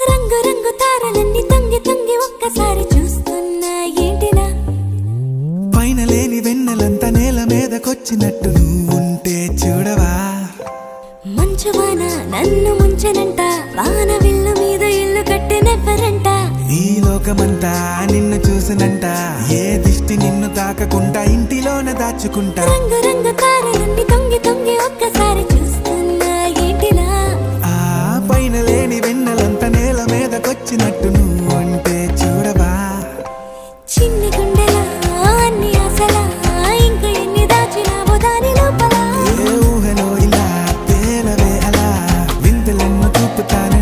రంగు రంగు తారలన్నీ తొంగి తొంగి ఒక్కసారి చూస్తున్నా ఏంటినా పైన లేని వెన్నెలంతా నేల మీదకొచ్చినట్టు నువ్వుంటే చూడవా మంచువాన నన్ను ముంచనంట వాన విల్లు మీద ఇల్లు కట్టినెవ్వరంట ఈ లోకమంతా నిన్ను చూసినంట ఏ దిష్టి నిన్ను తాకకుండా ఇంటిలోన దాచుకుంటా రంగు రంగు తారలన్నీ తొంగి తొంగి ఒక్కసారి చూస్తున్నా ఏంటినా ఆ పైన లేని వెన్నెలంతా నేల మీదకొచ్చినట్టు నువ్వుంటే చూడవా చిన్ని గుండెలా అన్ని ఆశలా ఇంకా ఎన్ని దాచినావో దాని లోపల ఏ ఊహలో ఇలా తేలవే అలా వింతలెన్నో చూపుతానే